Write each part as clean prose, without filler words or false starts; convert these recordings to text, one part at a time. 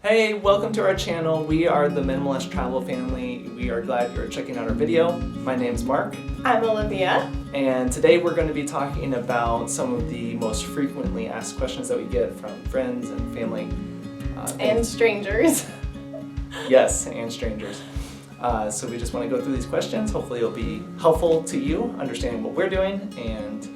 Hey, welcome to our channel. We are the Minimalist Travel Family. We are glad you're checking out our video. My name's Mark. I'm Olivia. And today we're going to be talking about some of the most frequently asked questions that we get from friends and family. And strangers. Yes, and strangers. So we just want to go through these questions. Hopefully it'll be helpful to you understanding what we're doing and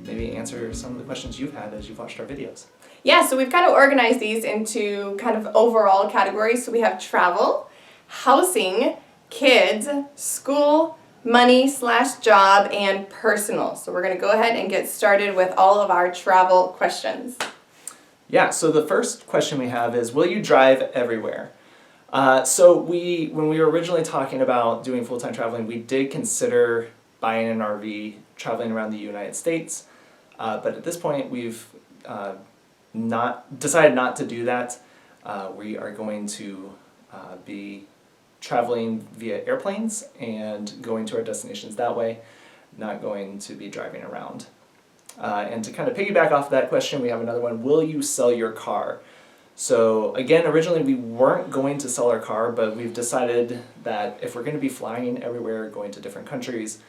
maybe answer some of the questions you've had as you've watched our videos. Yeah, so we've kind of organized these into kind of overall categories. So we have travel, housing, kids, school, money/job, and personal. So we're going to go ahead and get started with all of our travel questions. Yeah, so the first question we have is, will you drive everywhere? So when we were originally talking about doing full-time traveling, we did consider buying an RV, traveling around the United States, but at this point we've decided not to do that. We are going to be traveling via airplanes and going to our destinations that way, not going to be driving around. And to kind of piggyback off that question, we have another one. Will you sell your car? So again, originally we weren't going to sell our car, but we've decided that if we're going to be flying everywhere, going to different countries,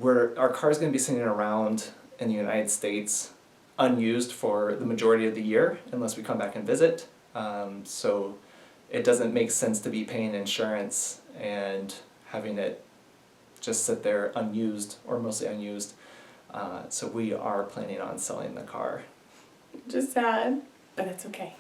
our car is going to be sitting around in the United States unused for the majority of the year unless we come back and visit. So it doesn't make sense to be paying insurance and having it just sit there unused or mostly unused. So we are planning on selling the car. Just sad, but it's okay.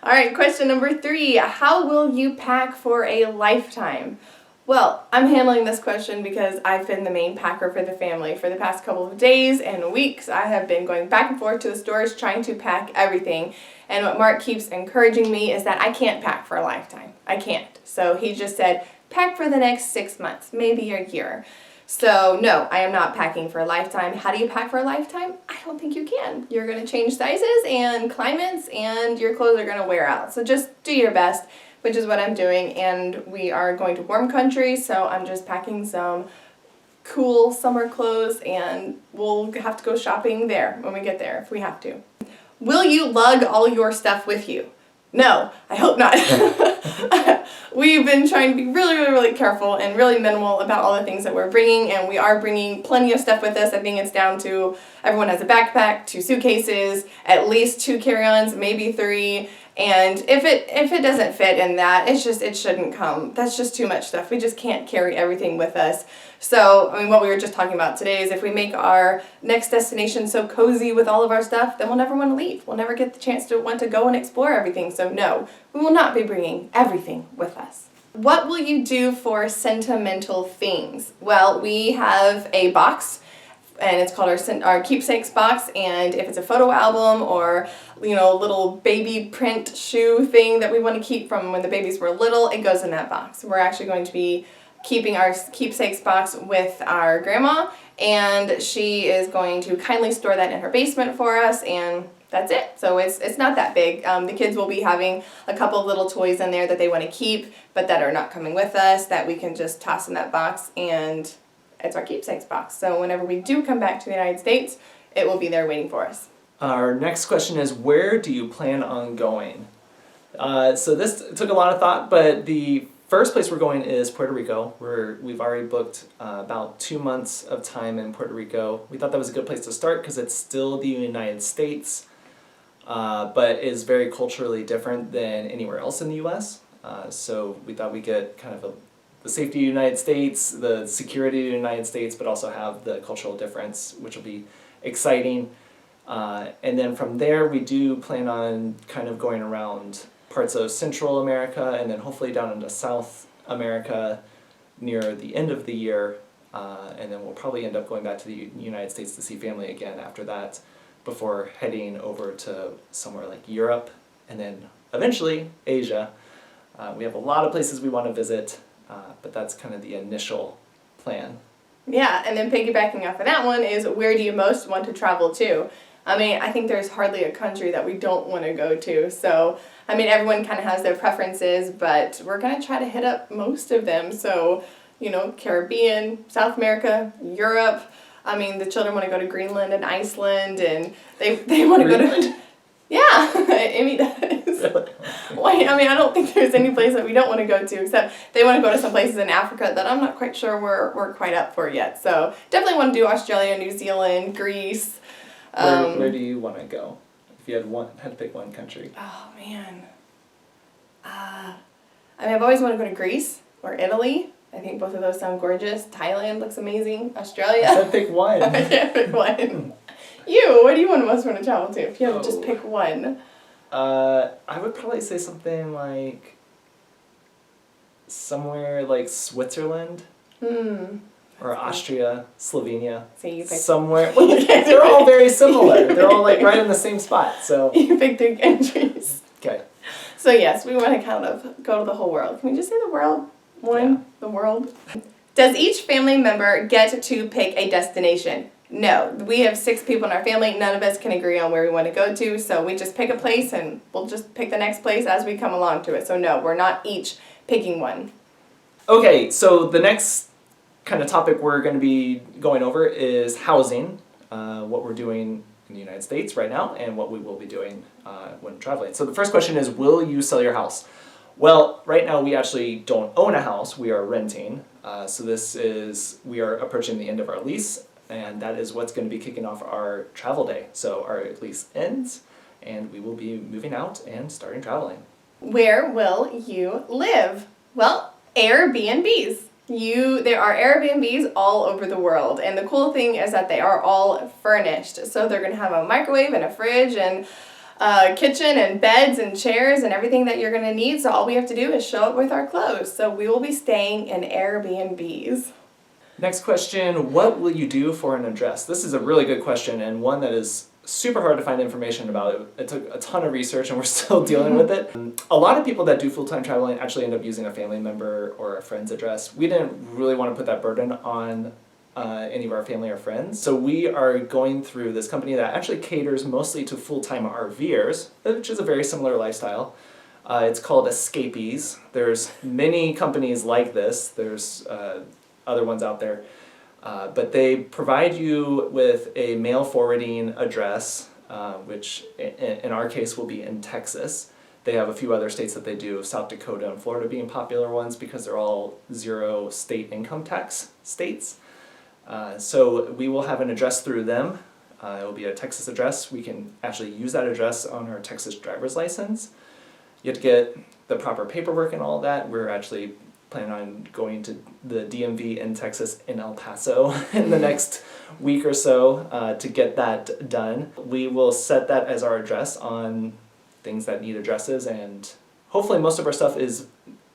All right, question number 3. How will you pack for a lifetime? Well, I'm handling this question because I've been the main packer for the family. For the past couple of days and weeks, I have been going back and forth to the stores trying to pack everything. And what Mark keeps encouraging me is that I can't pack for a lifetime. I can't. So he just said, pack for the next 6 months, maybe a year. So no, I am not packing for a lifetime. How do you pack for a lifetime? I don't think you can. You're going to change sizes and climates and your clothes are going to wear out. So just do your best, which is what I'm doing. And we are going to warm countries, so I'm just packing some cool summer clothes and we'll have to go shopping there when we get there if we have to. Will you lug all your stuff with you? No, I hope not. We've been trying to be really careful and really minimal about all the things that we're bringing, and we are bringing plenty of stuff with us. I think it's down to everyone has a backpack, 2 suitcases, at least 2 carry-ons, maybe 3. And if it doesn't fit in that, it shouldn't come. That's just too much stuff. We just can't carry everything with us. So, I mean, what we were just talking about today is if we make our next destination so cozy with all of our stuff, then we'll never want to leave. We'll never get the chance to want to go and explore everything. So no, we will not be bringing everything with us. What will you do for sentimental things? Well, we have a box, and it's called our keepsakes box, and if it's a photo album or little baby print shoe thing that we want to keep from when the babies were little, it goes in that box. We're actually going to be keeping our keepsakes box with our grandma, and she is going to kindly store that in her basement for us, and that's it. So it's not that big. The kids will be having a couple of little toys in there that they want to keep, but that are not coming with us, that we can just toss in that box, and it's our keepsakes box. So whenever we do come back to the United States, it will be there waiting for us. Our next question is, where do you plan on going? So this took a lot of thought, but the first place we're going is Puerto Rico. We've already booked about 2 months of time in Puerto Rico. We thought that was a good place to start because it's still the United States, but is very culturally different than anywhere else in the U.S. So we thought we'd get kind of the safety of the United States, the security of the United States, but also have the cultural difference, which will be exciting. And then from there, we do plan on kind of going around parts of Central America and then hopefully down into South America near the end of the year. And then we'll probably end up going back to the United States to see family again after that before heading over to somewhere like Europe and then eventually Asia. We have a lot of places we want to visit, but that's kind of the initial plan. Yeah, and then piggybacking off of that one is, where do you most want to travel to? I mean, I think there's hardly a country that we don't want to go to. So, I mean, everyone kind of has their preferences, but we're going to try to hit up most of them. So, Caribbean, South America, Europe. I mean, the children want to go to Greenland and Iceland, and they want to go to... Yeah, Amy does. Why? I mean, I don't think there's any place that we don't want to go to, except they want to go to some places in Africa that I'm not quite sure we're quite up for yet. So definitely want to do Australia, New Zealand, Greece. Where do you want to go? If you had to pick one country. Oh man. I mean, I've always wanted to go to Greece or Italy. I think both of those sound gorgeous. Thailand looks amazing. Australia. I said pick one. I can't pick one. Where do you most want to travel to if you had to just pick one? I would probably say something like somewhere like Switzerland or Austria, Slovenia. So you pick somewhere. They're all very similar. They're all like right in the same spot. So you pick 3 countries. okay. So yes, we want to kind of go to the whole world. Can we just say the world? Yeah. The world. Does each family member get to pick a destination? No. We have 6 people in our family. None of us can agree on where we want to go to, so we just pick a place and we'll just pick the next place as we come along to it. So no, we're not each picking one. Okay, so the next kind of topic we're going to be going over is housing, what we're doing in the United States right now, and what we will be doing when traveling. So the first question is, will you sell your house? Well, right now we actually don't own a house, we are renting. We are approaching the end of our lease, and that is what's going to be kicking off our travel day. So our lease ends, and we will be moving out and starting traveling. Where will you live? Well, Airbnbs. There are Airbnbs all over the world, and the cool thing is that they are all furnished. So they're going to have a microwave and a fridge and a kitchen and beds and chairs and everything that you're going to need. So all we have to do is show up with our clothes. So we will be staying in Airbnbs. Next question, what will you do for an address? This is a really good question and one that is super hard to find information about. It took a ton of research and we're still dealing with it. A lot of people that do full-time traveling actually end up using a family member or a friend's address. We didn't really want to put that burden on any of our family or friends. So we are going through this company that actually caters mostly to full-time RVers, which is a very similar lifestyle. It's called Escapees. There's many companies like this. There's other ones out there. But they provide you with a mail forwarding address, which in our case will be in Texas. They have a few other states that they do, South Dakota and Florida being popular ones because they're all 0 state income tax states. So we will have an address through them. It will be a Texas address. We can actually use that address on our Texas driver's license. You have to get the proper paperwork and all that. We're actually planning on going to the DMV in Texas in El Paso in the next week or so to get that done. We will set that as our address on things that need addresses, and hopefully most of our stuff is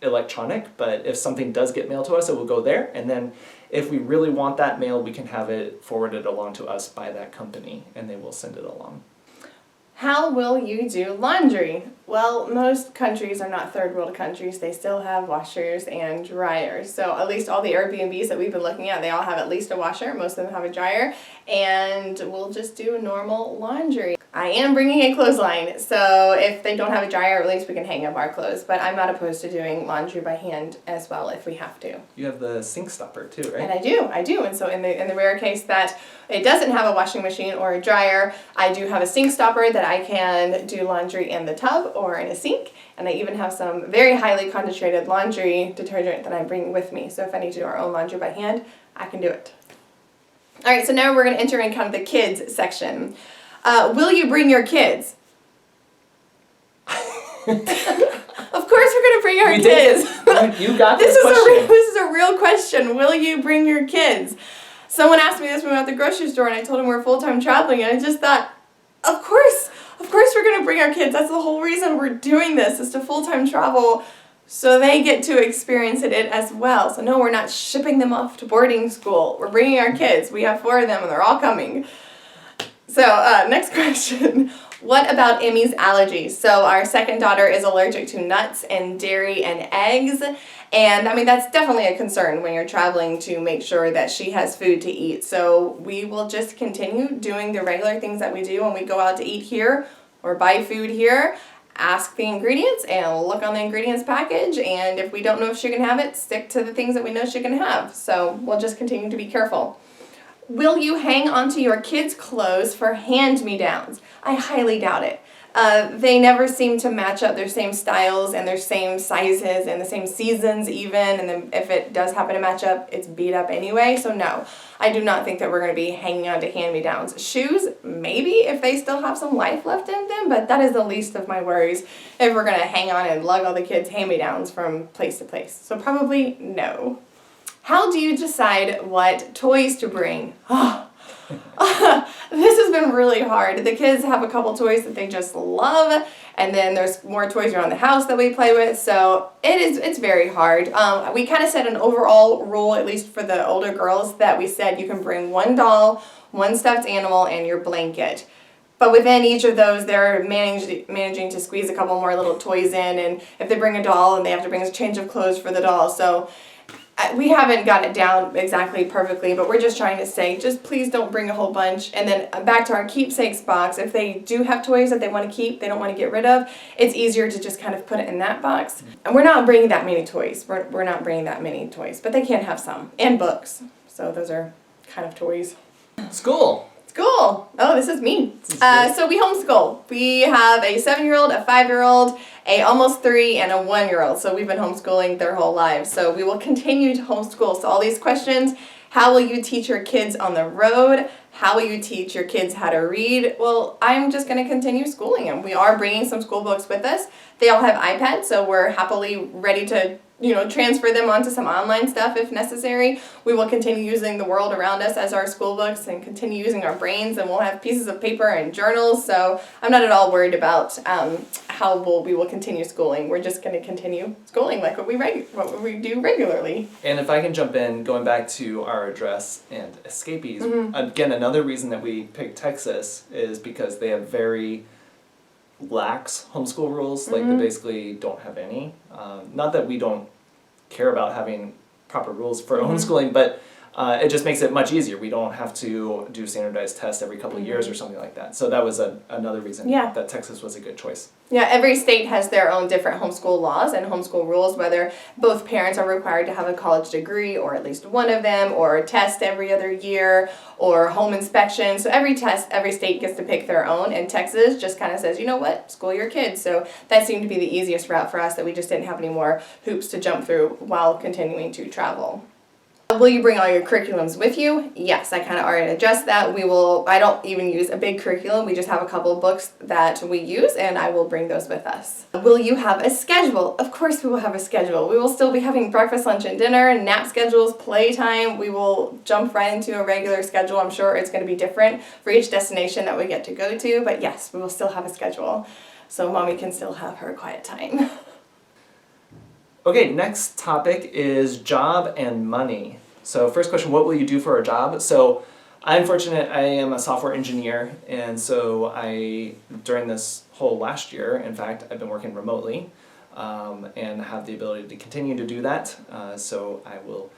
electronic, but if something does get mailed to us, it will go there, and then if we really want that mail, we can have it forwarded along to us by that company, and they will send it along. How will you do laundry? Well, most countries are not third world countries. They still have washers and dryers. So at least all the Airbnbs that we've been looking at, they all have at least a washer. Most of them have a dryer. And we'll just do normal laundry. I am bringing a clothesline, so if they don't have a dryer, at least we can hang up our clothes. But I'm not opposed to doing laundry by hand as well if we have to. You have the sink stopper too, right? And I do. And so in the rare case that it doesn't have a washing machine or a dryer, I do have a sink stopper that I can do laundry in the tub or in a sink. And I even have some very highly concentrated laundry detergent that I'm bringing with me. So if I need to do our own laundry by hand, I can do it. All right, so now we're going to enter in kind of the kids section. Will you bring your kids? Of course we're going to bring our kids. You got this question. This is a real question. Will you bring your kids? Someone asked me this when we were at the grocery store and I told them we're full-time traveling, and I just thought, of course we're going to bring our kids. That's the whole reason we're doing this, is to full-time travel so they get to experience it as well. So no, we're not shipping them off to boarding school. We're bringing our kids. We have 4 of them and they're all coming. So next question. What about Emmy's allergies? So our second daughter is allergic to nuts and dairy and eggs. And I mean, that's definitely a concern when you're traveling to make sure that she has food to eat. So we will just continue doing the regular things that we do when we go out to eat here or buy food here. Ask the ingredients and look on the ingredients package. And if we don't know if she can have it, stick to the things that we know she can have. So we'll just continue to be careful. Will you hang onto your kids' clothes for hand-me-downs? I highly doubt it. They never seem to match up, their same styles and their same sizes and the same seasons even, and then if it does happen to match up, it's beat up anyway. So no, I do not think that we're going to be hanging on to hand-me-downs. Shoes, maybe, if they still have some life left in them, but that is the least of my worries if we're going to hang on and lug all the kids' hand-me-downs from place to place. So probably no. How do you decide what toys to bring? This has been really hard. The kids have a couple toys that they just love, and then there's more toys around the house that we play with, so it's very hard. We kind of set an overall rule, at least for the older girls, that we said you can bring one doll, one stuffed animal, and your blanket. But within each of those, they're managing to squeeze a couple more little toys in, and if they bring a doll, and they have to bring a change of clothes for the doll, so we haven't got it down exactly perfectly, but we're just trying to say, just please don't bring a whole bunch. And then back to our keepsakes box, if they do have toys that they want to keep, they don't want to get rid of, it's easier to just kind of put it in that box. And we're not bringing that many toys. We're not bringing that many toys, but they can have some. And books. So those are kind of toys. School. School. Oh, this is me. So we homeschool. We have a 7-year-old, a 5-year-old, a almost 3, and a 1-year-old. So we've been homeschooling their whole lives. So we will continue to homeschool. So all these questions, how will you teach your kids on the road? How will you teach your kids how to read? Well, I'm just going to continue schooling them. We are bringing some school books with us. They all have iPads, so we're happily ready to transfer them onto some online stuff if necessary. We will continue using the world around us as our school books and continue using our brains, and we'll have pieces of paper and journals, so I'm not at all worried about how we will continue schooling. We're just going to continue schooling like what we do regularly. And if I can jump in, going back to our address and escapees, again, another reason that we picked Texas is because they have very lax homeschool rules, like they basically don't have any. Not that we don't care about having proper rules for homeschooling, but it just makes it much easier. We don't have to do standardized tests every couple of years or something like that. So that was another reason that Texas was a good choice. Yeah, every state has their own different homeschool laws and homeschool rules, whether both parents are required to have a college degree, or at least one of them, or test every other year, or home inspection. So every state gets to pick their own, and Texas just kind of says, you know what, school your kids. So that seemed to be the easiest route for us, that we just didn't have any more hoops to jump through while continuing to travel. Will you bring all your curriculums with you? Yes, I kind of already addressed that. I don't even use a big curriculum. We just have a couple of books that we use, and I will bring those with us. Will you have a schedule? Of course we will have a schedule. We will still be having breakfast, lunch, and dinner, nap schedules, playtime. We will jump right into a regular schedule. I'm sure it's going to be different for each destination that we get to go to, but yes, we will still have a schedule, so Mommy can still have her quiet time. Okay, next topic is job and money. So first question, what will you do for a job? So I'm fortunate, I am a software engineer, and so during this whole last year, in fact, I've been working remotely and have the ability to continue to do that. So I will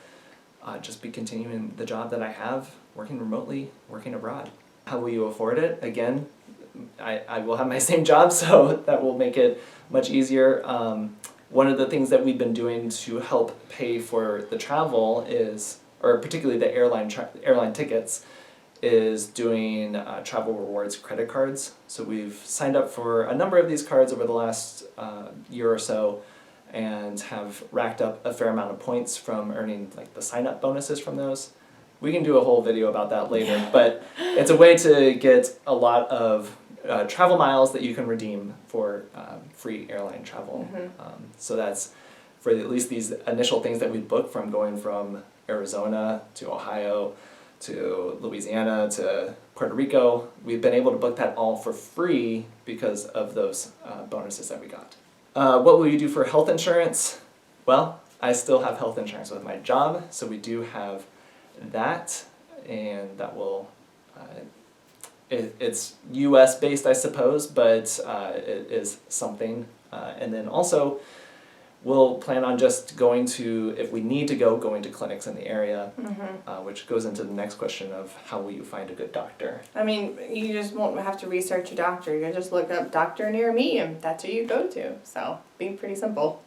just be continuing the job that I have, working remotely, working abroad. How will you afford it? Again, I will have my same job, so that will make it much easier. One of the things that we've been doing to help pay for the travel or particularly the airline tickets, is doing travel rewards credit cards. So we've signed up for a number of these cards over the last year or so, and have racked up a fair amount of points from earning like the sign-up bonuses from those. We can do a whole video about that later, but it's a way to get a lot of travel miles that you can redeem for free airline travel. So that's for at least these initial things that we booked, from going from Arizona to Ohio to Louisiana to Puerto Rico. We've been able to book that all for free because of those bonuses that we got. What will you do for health insurance? Well, I still have health insurance with my job, so we do have that, and that will it's US based, I suppose, but it is something. And then also, we'll plan on just going to, if we need to going to clinics in the area, which goes into the next question of how will you find a good doctor? I mean, you just won't have to research a doctor. You just look up doctor near me, and that's who you go to. So, be pretty simple.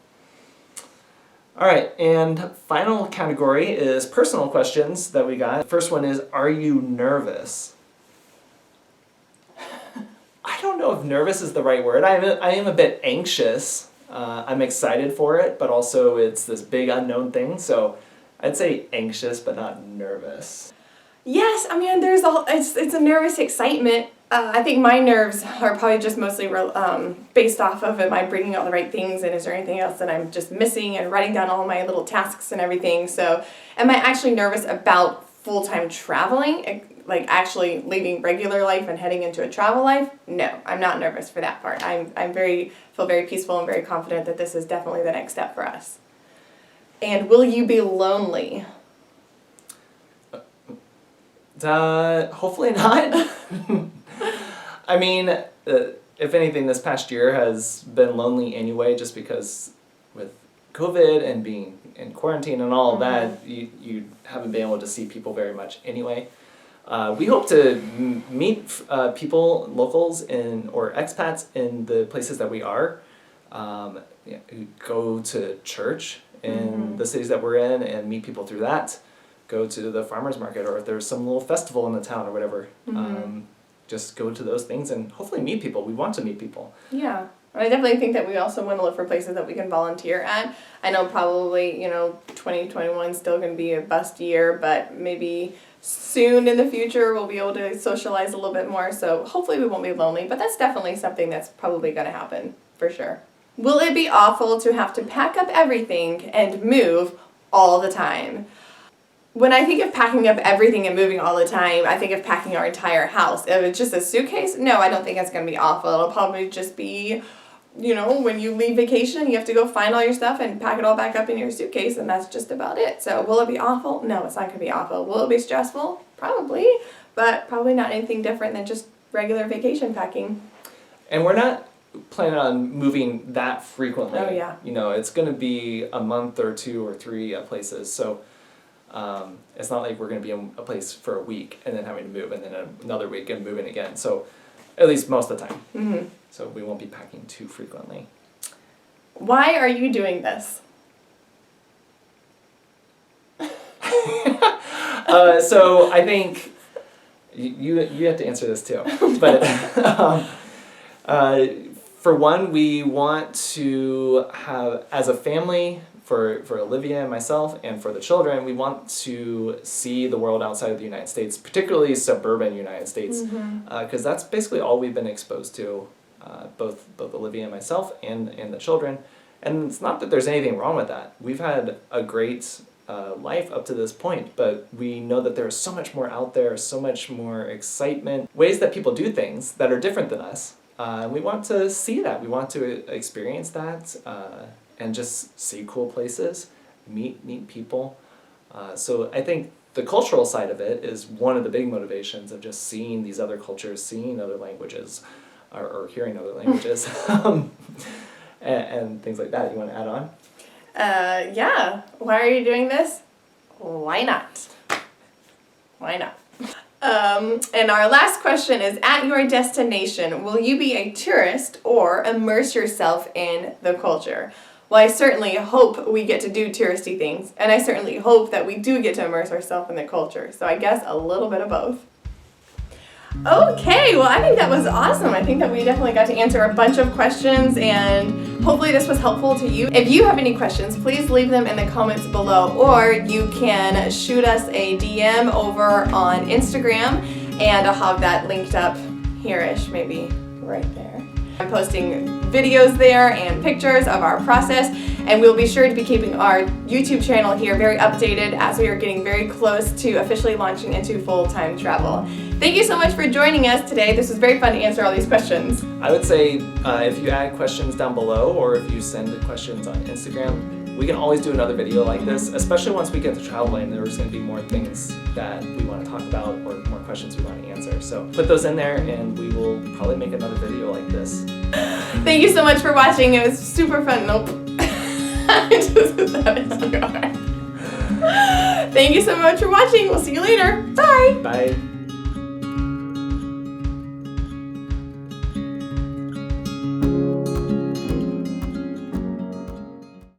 All right, and final category is personal questions that we got. First one is, are you nervous? I don't know if nervous is the right word. I am a bit anxious. I'm excited for it, but also it's this big unknown thing. So I'd say anxious, but not nervous. Yes, I mean, it's a nervous excitement. I think my nerves are probably just mostly based off of, am I bringing all the right things, and is there anything else that I'm just missing, and writing down all my little tasks and everything. So am I actually nervous about full-time traveling, like actually leaving regular life and heading into a travel life? No, I'm not nervous for that part. I feel very peaceful and very confident that this is definitely the next step for us. And will you be lonely? Hopefully not. I mean, if anything, this past year has been lonely anyway, just because with COVID and being in quarantine and all of that, you haven't been able to see people very much anyway. We hope to meet people, locals or expats in the places that we are. Go to church in the cities that we're in and meet people through that. Go to the farmer's market, or if there's some little festival in the town or whatever. Just go to those things and hopefully meet people. We want to meet people. Yeah. I definitely think that we also want to look for places that we can volunteer at. I know probably, 2021 is still going to be a bust year, but maybe soon in the future we'll be able to socialize a little bit more. So hopefully we won't be lonely, but that's definitely something that's probably going to happen for sure. Will it be awful to have to pack up everything and move all the time? When I think of packing up everything and moving all the time, I think of packing our entire house. If it's just a suitcase, no, I don't think it's going to be awful. It'll probably just be, when you leave vacation, you have to go find all your stuff and pack it all back up in your suitcase, and that's just about it. So will it be awful? No, it's not going to be awful. Will it be stressful? Probably, but probably not anything different than just regular vacation packing. And we're not planning on moving that frequently. Oh, yeah. It's going to be a month or 2 or 3 places. So it's not like we're going to be in a place for a week and then having to move, and then another week and moving again. So at least most of the time. Mm-hmm. So we won't be packing too frequently. Why are you doing this? So I think you have to answer this too. But for one, we want to have, as a family, for Olivia and myself and for the children, we want to see the world outside of the United States, particularly suburban United States, because that's basically all we've been exposed to, both Olivia and myself and the children. And it's not that there's anything wrong with that. We've had a great life up to this point, but we know that there's so much more out there, so much more excitement, ways that people do things that are different than us. We want to see that. We want to experience that. And just see cool places, meet people. So I think the cultural side of it is one of the big motivations of just seeing these other cultures, seeing other languages, or hearing other languages, and things like that. You want to add on? Yeah. Why are you doing this? Why not? Why not? And our last question is, at your destination, will you be a tourist or immerse yourself in the culture? Well, I certainly hope we get to do touristy things, and I certainly hope that we do get to immerse ourselves in the culture. So I guess a little bit of both. Okay, well, I think that was awesome. I think that we definitely got to answer a bunch of questions, and hopefully this was helpful to you. If you have any questions, please leave them in the comments below, or you can shoot us a DM over on Instagram, and I'll have that linked up here-ish, maybe right there. I'm posting videos there and pictures of our process, and we'll be sure to be keeping our YouTube channel here very updated as we are getting very close to officially launching into full-time travel. Thank you so much for joining us today. This was very fun to answer all these questions. I would say if you add questions down below, or if you send questions on Instagram, we can always do another video like this, especially once we get to traveling. There's going to be more things that we want to talk about, or more questions we want to answer. So put those in there, and we will probably make another video like this. Thank you so much for watching. It was super fun. Nope. I just said it too hard. Thank you so much for watching. We'll see you later. Bye. Bye.